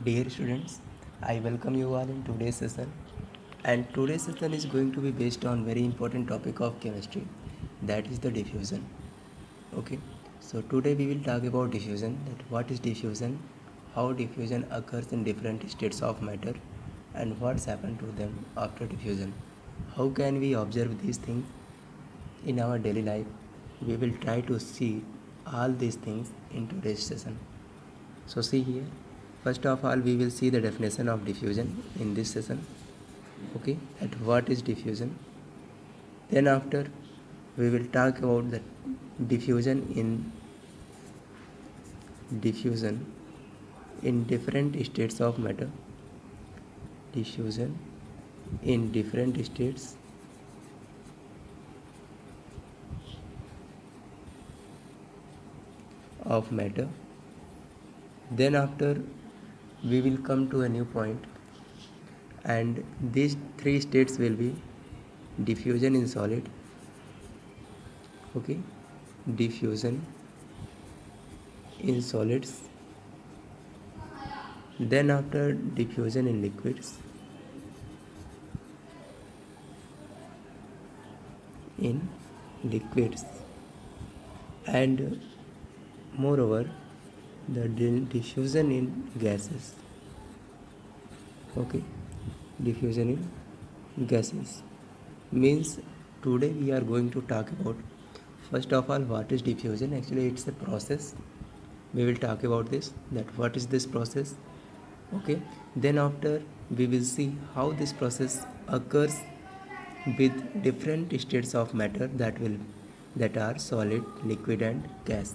Dear students, I welcome you all in today's session. And today's session is going to be based on very important topic of chemistry, that is the diffusion. Okay, so today we will talk about diffusion. That what is diffusion, how diffusion occurs in different states of matter, and what's happened to them after diffusion. How can we observe these things in our daily life? We will try to see all these things in today's session. So see here, first of all we will see the definition of diffusion in this session. Okay, that what is diffusion. Then after we will talk about the diffusion in different states of matter. Diffusion in different states of matter. Then after we will come to a new point, and these three states will be diffusion in solid. Okay, diffusion in solids, then after diffusion in liquids, in liquids, and moreover the diffusion in gases. Okay, diffusion in gases means today we are going to talk about, first of all, what is diffusion. Actually it's a process. We will talk about this, that what is this process. Okay, then after we will see how this process occurs with different states of matter, that are solid, liquid and gas.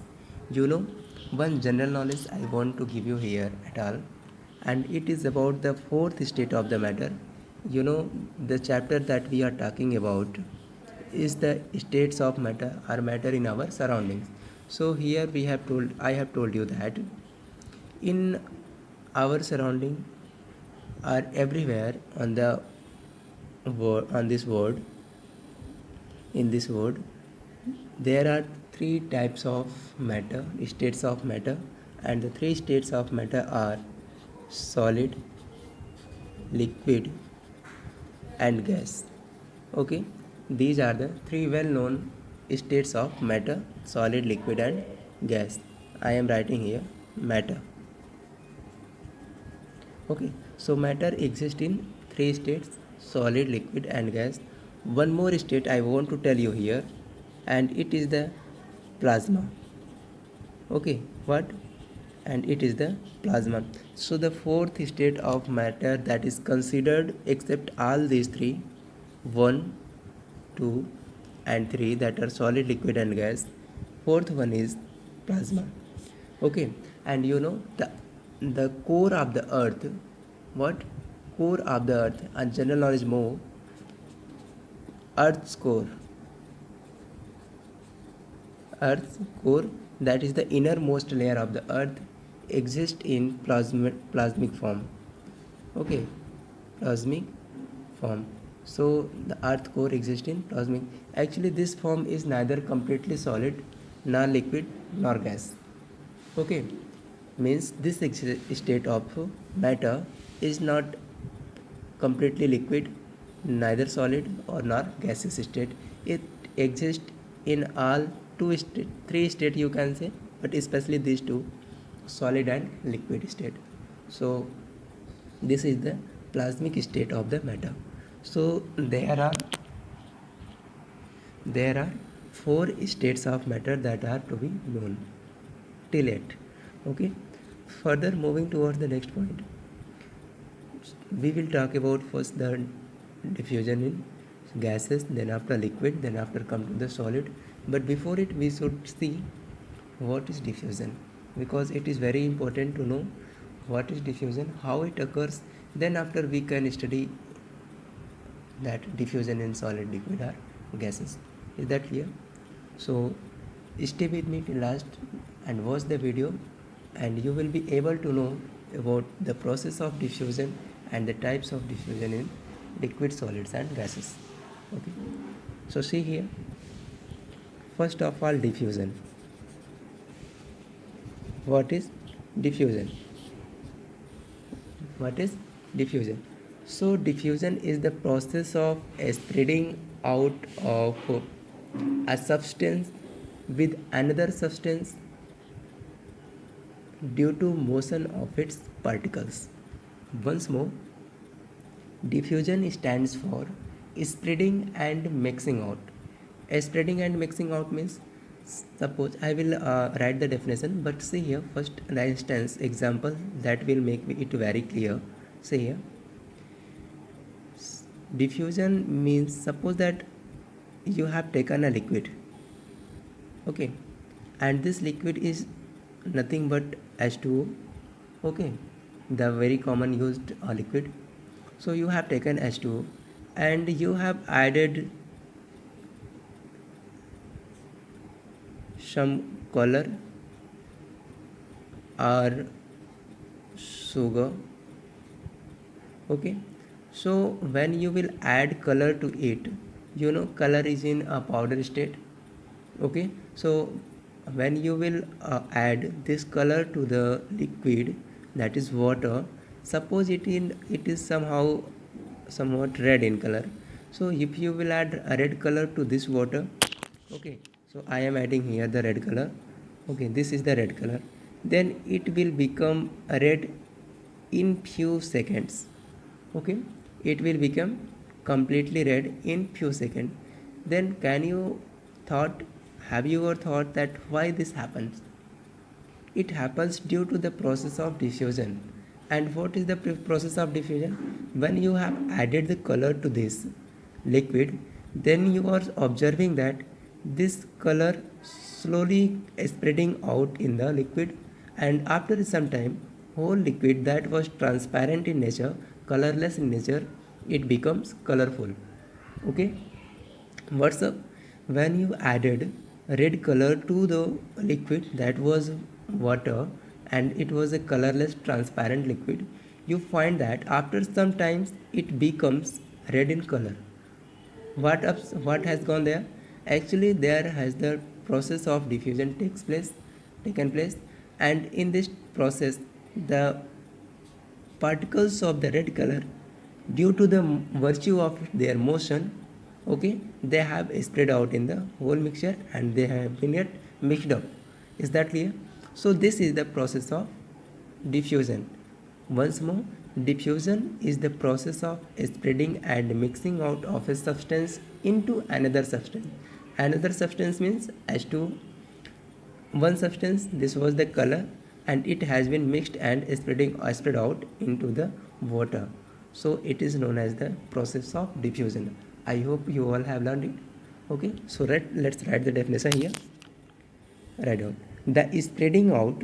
You know, one general knowledge I want to give you here at all, and it is about the fourth state of the matter. You know, the chapter that we are talking about is the states of matter or matter in our surroundings. So here I have told you that in our surrounding are everywhere on the world, on this world, in this world there are three types of matter, states of matter, and the three states of matter are solid, liquid and gas. Okay, these are the three well known states of matter: solid, liquid and gas. I am writing here matter. Okay, so matter exists in three states: solid, liquid and gas. One more state I want to tell you here, and it is the plasma. Okay, what? And it is the plasma. So the fourth state of matter that is considered, except all these three, 1, 2 and 3, that are solid, liquid and gas, fourth one is plasma. Okay, and you know the core of the earth, what? Core of the earth, and general knowledge more, earth's core, earth's core, that is the innermost layer of the earth, exists in plasmic form. Okay, plasmic form. So the earth core exists in plasmic. Actually this form is neither completely solid nor liquid nor gas. Okay, means this state of matter is not completely liquid, neither solid or nor gaseous state. It exists in all three state you can say, but especially these two, solid and liquid state. So this is the plasmic state of the matter. So there are four states of matter that are to be known till yet. Okay, further moving towards the next point, we will talk about first the diffusion in gases, then after liquid, then after come to the solid. But before it we should see what is diffusion, because it is very important to know what is diffusion, how it occurs. Then after we can study that diffusion in solid, liquid or gases. Is that clear? So stay with me till last and watch the video, and you will be able to know about the process of diffusion and the types of diffusion in liquid, solids and gases. Okay, so see here, first of all, diffusion. What is diffusion? What is diffusion? So diffusion is the process of spreading out of a substance with another substance due to motion of its particles. Once more, diffusion stands for spreading and mixing out. Spreading and mixing out means, suppose I will write the definition, but see here first the instance example that will make it very clear. See here, diffusion means, suppose that you have taken a liquid, okay, and this liquid is nothing but H2O, okay, the very common used liquid. So you have taken H2O and you have added some color or sugar, okay. So when you will add color to it, you know color is in a powder state, okay. So when you will add this color to the liquid, that is water, suppose it is somewhat red in color. So if you will add a red color to this water, okay, so I am adding here the red color, okay, this is the red color, then it will become red in few seconds, okay, it will become completely red in few seconds. Then can you thought have you ever thought that why this happens? It happens due to the process of diffusion. And what is the process of diffusion? When you have added the color to this liquid, then you are observing that this color slowly spreading out in the liquid, and after some time whole liquid that was transparent in nature, colorless in nature, it becomes colorful, okay. What's up? When you added red color to the liquid that was water, and it was a colorless transparent liquid, you find that after some times it becomes red in color. What has gone there? Actually, there has the process of diffusion taken place, and in this process, the particles of the red color, due to the virtue of their motion, okay, they have spread out in the whole mixture and they have been yet mixed up. Is that clear? So this is the process of diffusion. Once more, diffusion is the process of spreading and mixing out of a substance into another substance. Another substance means H2O. One substance, this was the color, and it has been mixed and spread out into the water. So it is known as the process of diffusion. I hope you all have learned it. Okay, so let's write the definition here. Write down the spreading out,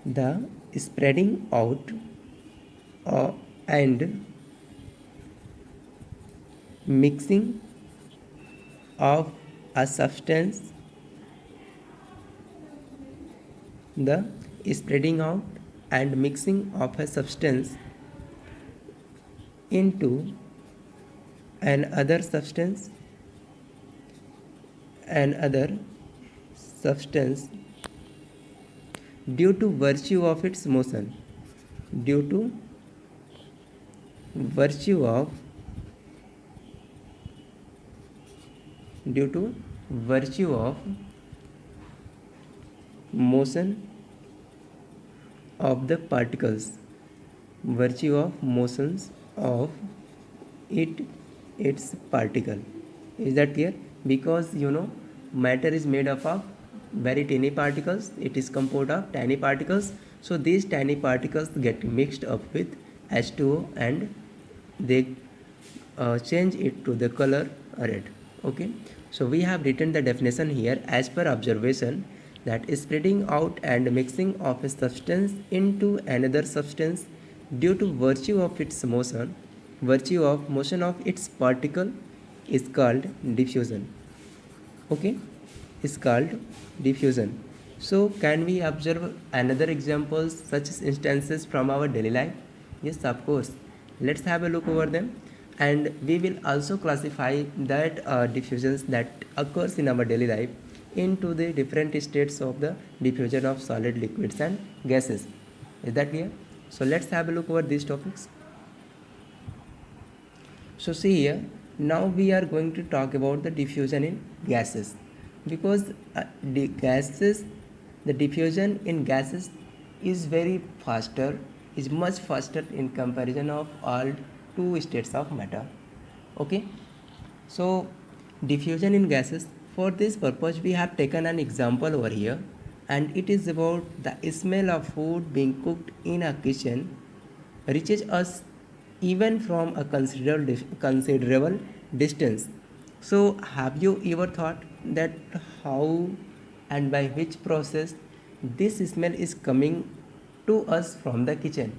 the spreading out and mixing of a substance, the spreading out and mixing of a substance into another substance due to virtue of its motion, due to virtue of motion of the particles, virtue of motions of its particle. Is that clear? Because matter is made up of very tiny particles, it is composed of tiny particles. So these tiny particles get mixed up with H2O and they change it to the color red. Okay, so we have written the definition here. As per observation, that is spreading out and mixing of a substance into another substance due to virtue of its motion, of its particle is called diffusion. Okay, is called diffusion. So can we observe another examples such instances from our daily life? Yes, of course. Let's have a look over them, and we will also classify that diffusions that occurs in our daily life into the different states of the diffusion of solid, liquids and gases. Is that clear? So let's have a look over these topics. So see here, now we are going to talk about the diffusion in gases, because the diffusion in gases is very faster, is much faster in comparison of all two states of matter. Okay, so diffusion in gases, for this purpose we have taken an example over here, and it is about the smell of food being cooked in a kitchen reaches us even from a considerable distance. So have you ever thought that how and by which process this smell is coming to us from the kitchen?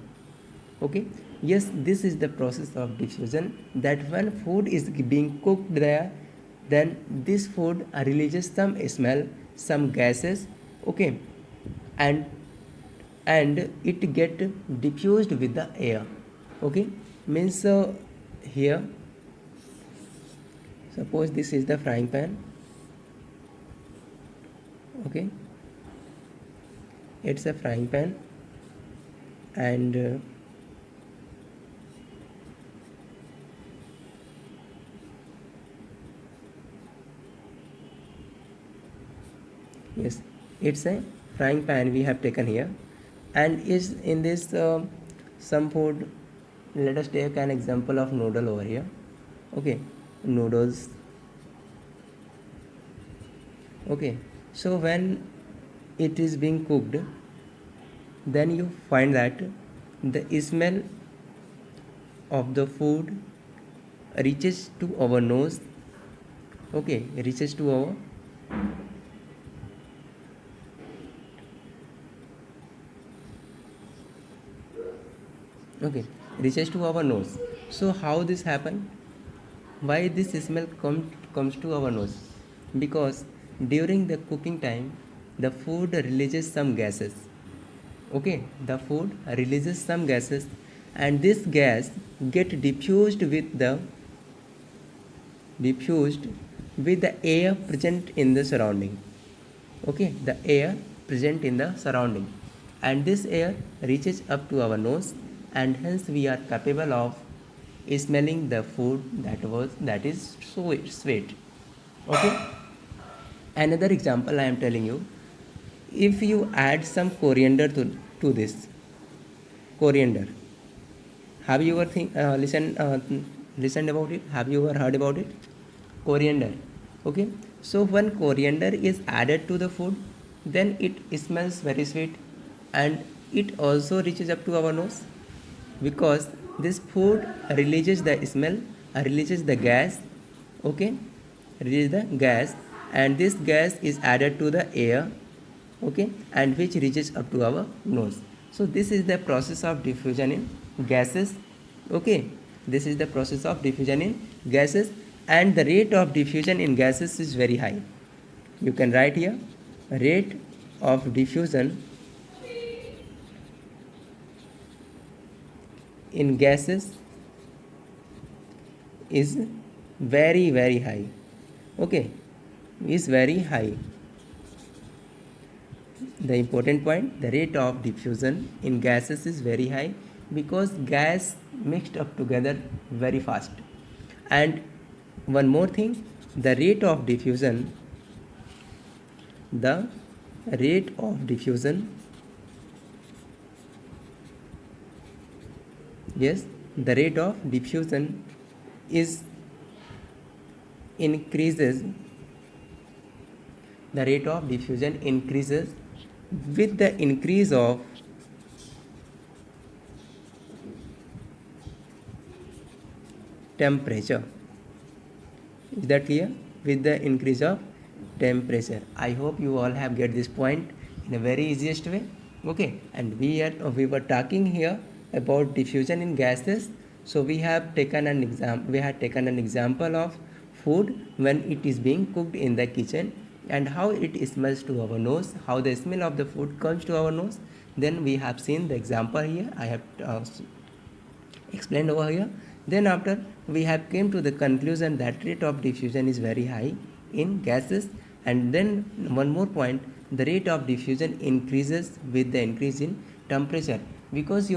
Okay, yes, this is the process of diffusion, that when food is being cooked there, then this food releases some smell, some gases. Okay, and it get diffused with the air. Okay, means here suppose this is the frying pan. Okay, it's a frying pan, and yes, it's a frying pan we have taken here, and is in this some food. Let us take an example of noodle over here. Okay, noodles. Okay, so when it is being cooked, then you find that the smell of the food reaches to our nose. Okay, reaches to our okay, reaches to our nose. So how this happen? Why this smell comes to our nose? Because during the cooking time, the food releases some gases. Okay, the food releases some gases, and this gas get diffused with the air present in the surrounding. Okay, the air present in the surrounding, and this air reaches up to our nose, and hence we are capable of smelling the food that is sweet. Okay, another example I am telling you, if you add some coriander to this coriander, have you ever listened about it? Have you ever heard about it? Coriander. Okay, so when coriander is added to the food, then it smells very sweet, and it also reaches up to our nose, because this food releases the smell, releases the gas. Okay, releases the gas, and this gas is added to the air. Okay, and which reaches up to our nose. So this is the process of diffusion in gases. Okay, this is the process of diffusion in gases, and the rate of diffusion in gases is very high. You can write here, rate of diffusion in gases is very high. Okay, is very high. The important point, the rate of diffusion in gases is very high, because gas mixed up together very fast. And one more thing, the rate of diffusion yes, the rate of diffusion is increases the rate of diffusion increases with the increase of temperature. Is that clear? With the increase of temperature. I hope you all have get this point in a very easiest way. Okay, and we were talking here about diffusion in gases. So we have taken an example of food when it is being cooked in the kitchen, and how it smells to our nose, how the smell of the food comes to our nose. Then we have seen the example here, I have explained over here. Then after we have came to the conclusion that rate of diffusion is very high in gases, And then one more point, the rate of diffusion increases with the increase in temperature, because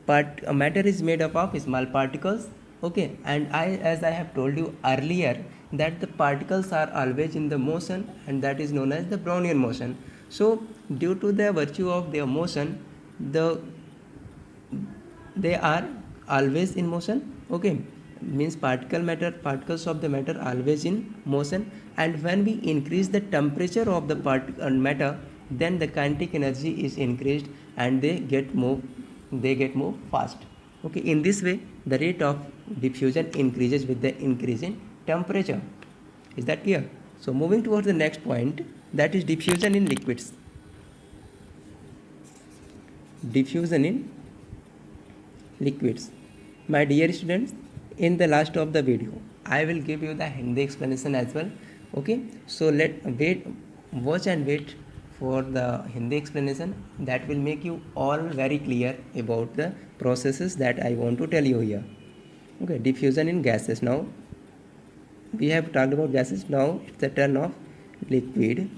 matter is made up of small particles. Okay, and as I have told you earlier, that the particles are always in the motion, and that is known as the Brownian motion. So due to the virtue of their motion, they are always in motion. Okay, means particles of the matter always in motion. And when we increase the temperature of the matter, then the kinetic energy is increased, and they get move fast. Okay, in this way the rate of diffusion increases with the increase in temperature. Is that clear? So moving towards the next point, that is diffusion in liquids. Diffusion in liquids. My dear students, in the last of the video I will give you the Hindi explanation as well. Okay, so watch and wait for the Hindi explanation. That will make you all very clear about the processes that I want to tell you here. Okay, diffusion in gases. Now we have talked about gases, now it's the turn of liquid.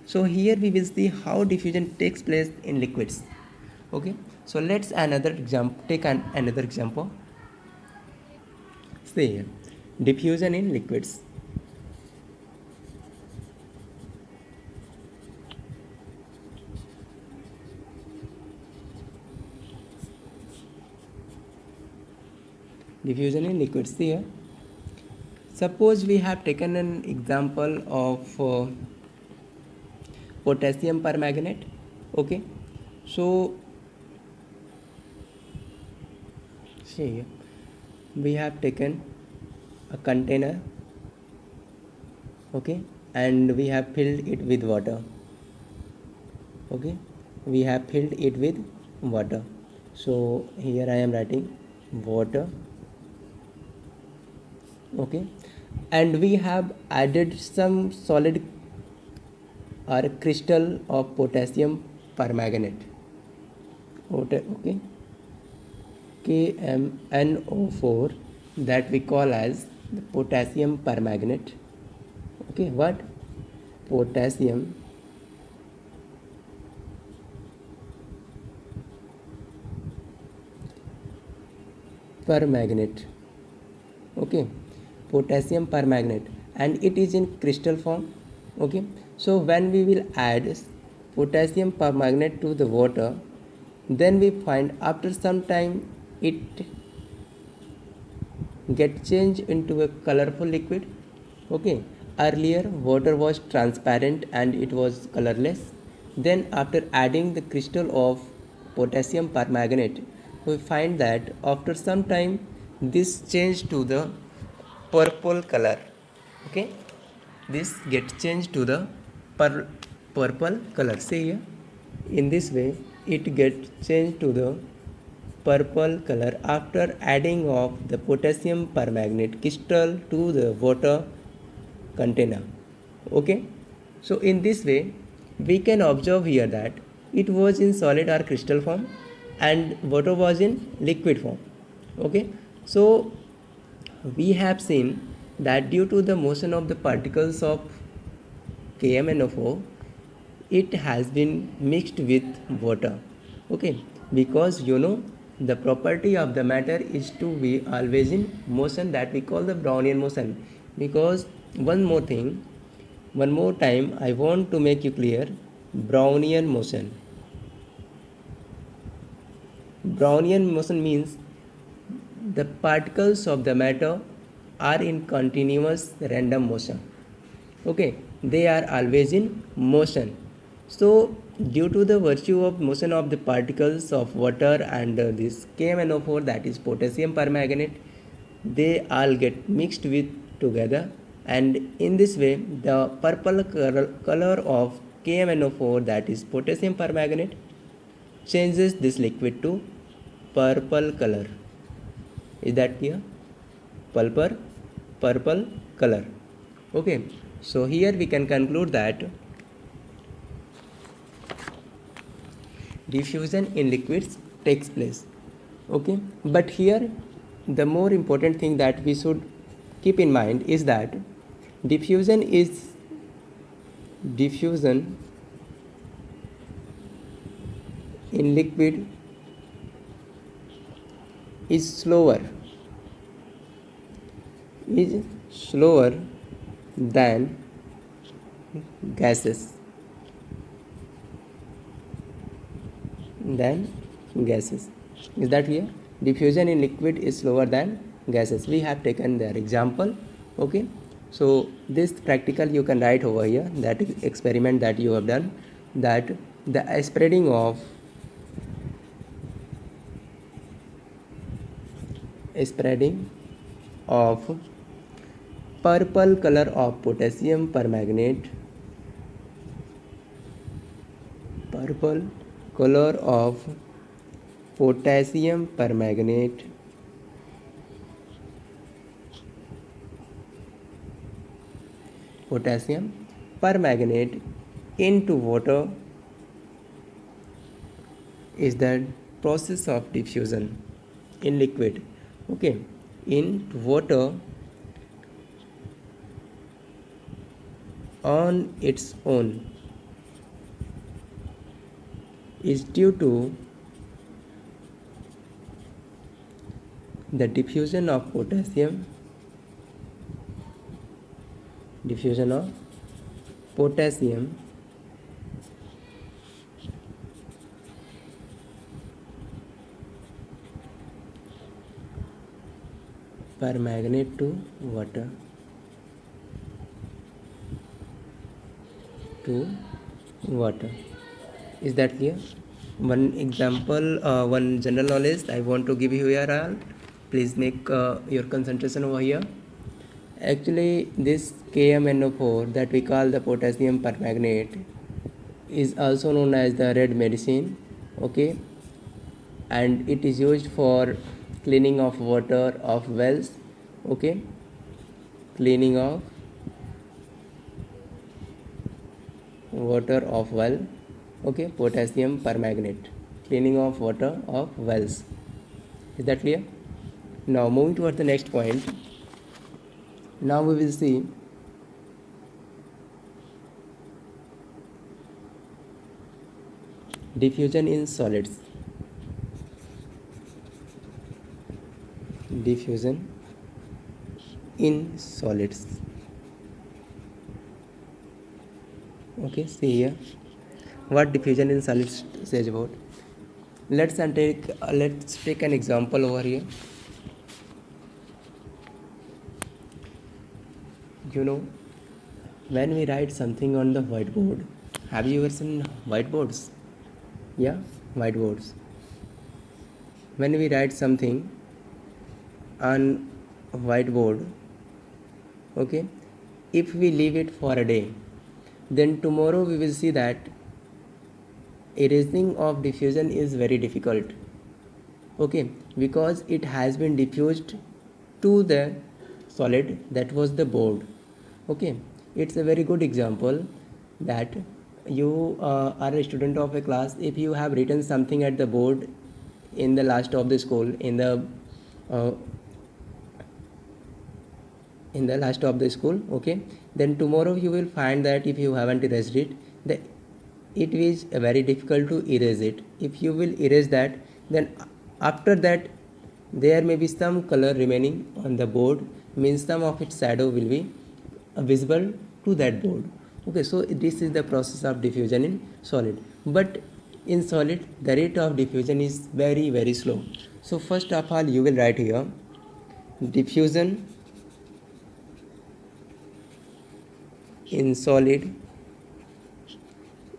So here we will see how diffusion takes place in liquids. Okay, so let's take another example. Say diffusion in liquids. Diffusion in liquids. Here, suppose we have taken an example of potassium permanganate. Okay, so see, we have taken a container. Okay, and we have filled it with water. Okay, we have filled it with water. So here I am writing water. Okay, and we have added some solid or crystal of potassium permanganate. Okay, KMnO4, that we call as the potassium permanganate. Okay, what? Potassium permanganate. Okay, potassium permanganate, and it is in crystal form. Okay, so when we will add potassium permanganate to the water, then we find after some time it get changed into a colorful liquid. Okay, earlier water was transparent and it was colorless. Then after adding the crystal of potassium permanganate, we find that after some time this changed to the purple color. Okay, this gets changed to the purple color. See here, in this way it gets changed to the purple color after adding of the potassium permanganate crystal to the water container. Okay, so in this way we can observe here that it was in solid or crystal form and water was in liquid form. Okay, so we have seen that due to the motion of the particles of KMnO4, it has been mixed with water. Okay, because the property of the matter is to be always in motion, that we call the Brownian motion. Because one more time I want to make you clear, Brownian motion. Brownian motion means the particles of the matter are in continuous random motion. Okay, they are always in motion. So due to the virtue of motion of the particles of water and this KMnO4, that is potassium permanganate, they all get mixed with together, and in this way the purple color of KMnO4, that is potassium permanganate, changes this liquid to purple color. Is that clear? Purple color. Okay, so here we can conclude that diffusion in liquids takes place. Okay, but here the more important thing that we should keep in mind is that diffusion is diffusion in liquid is slower than gases than gases. Is that clear? Diffusion in liquid is slower than gases. We have taken their example. Okay, so this practical you can write over here, that experiment that you have done, that the spreading of purple color of potassium permanganate, purple color of potassium permanganate into water is the process of diffusion in liquid. Okay, in water on its own is due to the diffusion of potassium permanganate to water. Is that clear? One example, one general knowledge I want to give you here. Please make your concentration over here. Actually, this KMNO4 that we call the potassium permanganate is also known as the red medicine. Okay, and it is used for cleaning of water of wells. Okay, cleaning of water of well. Okay, potassium permanganate, cleaning of water of wells. Is that clear? Now moving towards the next point. Now we will see diffusion in solids. Okay, see here what diffusion in solids says about. Let's take an example over here. You know, when we write something on the whiteboard, have you ever seen whiteboards? Yeah, whiteboards. When we write something on a whiteboard, okay, if we leave it for a day, then tomorrow we will see that erasing of diffusion is very difficult. Okay, because it has been diffused to the solid that was the board. Okay, it's a very good example that you are a student of a class. If you have written something at the board in the last of the school, in the last of the school, okay, then tomorrow you will find that if you haven't erased it, it is very difficult to erase it. If you will erase that, then after that there may be some color remaining on the board, means some of its shadow will be visible to that board. Okay, so this is the process of diffusion in solid. But in solid the rate of diffusion is very, very slow. So first of all you will write here diffusion in solid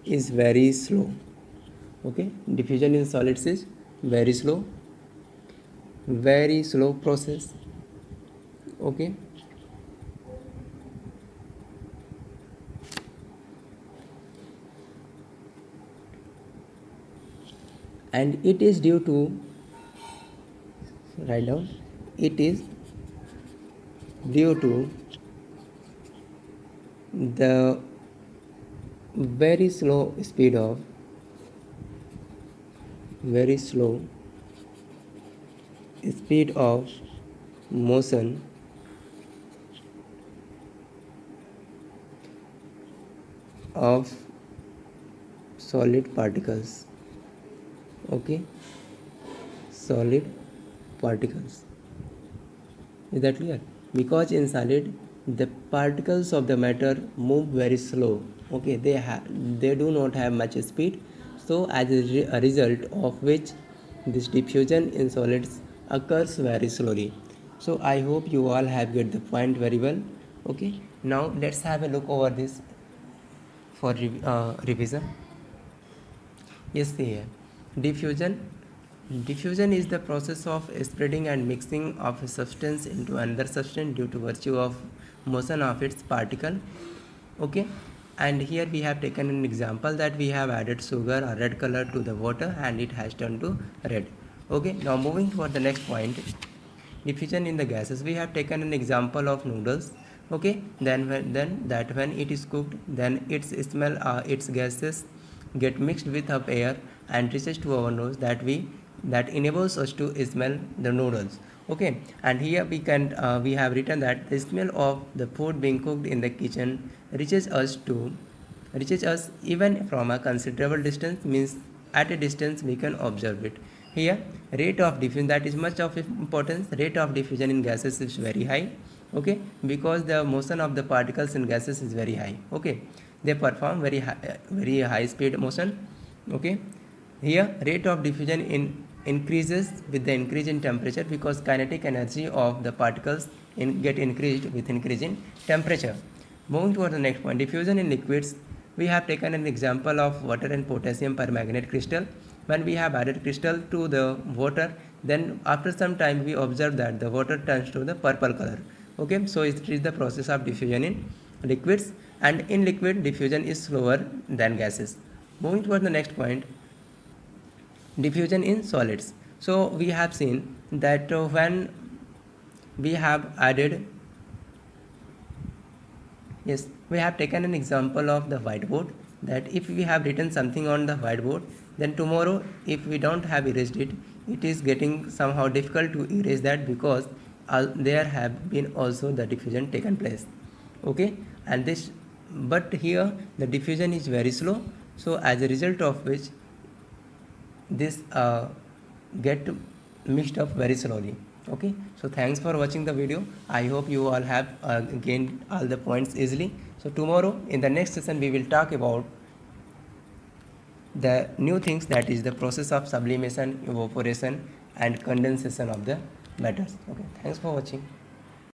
is very slow. Okay, diffusion in solids is very slow process. Okay, and it is due to, write down, it is due to the very slow speed of motion of solid particles. Okay, solid particles. Is that clear? Because in solid, the particles of the matter move very slow. Okay, they do not have much speed. So as a result of which this diffusion in solids occurs very slowly. So I hope you all have get the point very well. Okay, now let's have a look over this for revision. Yes, here. Diffusion. Diffusion is the process of spreading and mixing of a substance into another substance due to virtue of motion of its particle. Okay, and here we have taken an example that we have added sugar or red color to the water and it has turned to red. Okay, now moving for the next point, diffusion in the gases. We have taken an example of noodles. Okay, then when it is cooked, then its smell, its gases get mixed with up air and reaches to our nose, that enables us to smell the noodles. Okay, and here we have written that the smell of the food being cooked in the kitchen reaches us even from a considerable distance, means at a distance we can observe it. Here rate of diffusion, that is much of importance. Rate of diffusion in gases is very high. Okay, because the motion of the particles in gases is very high. Okay, they perform very high speed motion. Okay, here rate of diffusion increases with the increase in temperature, because kinetic energy of the particles get increased with increase in temperature. Moving toward the next point, diffusion in liquids. We have taken an example of water and potassium permanganate crystal. When we have added crystal to the water, then after some time we observe that the water turns to the purple color. Okay, so it is the process of diffusion in liquids, and in liquid diffusion is slower than gases. Moving toward the next point, diffusion in solids. So we have seen that when we have added, yes, we have taken an example of the whiteboard, that if we have written something on the whiteboard, then tomorrow if we don't have erased it, it is getting somehow difficult to erase that, because there have been also the diffusion taken place. Okay, and this, but here the diffusion is very slow, so as a result of which this get mixed up very slowly. Okay, so thanks for watching the video. I hope you all have gained all the points easily. So tomorrow in the next session we will talk about the new things, that is the process of sublimation, evaporation and condensation of the matters. Okay, thanks for watching.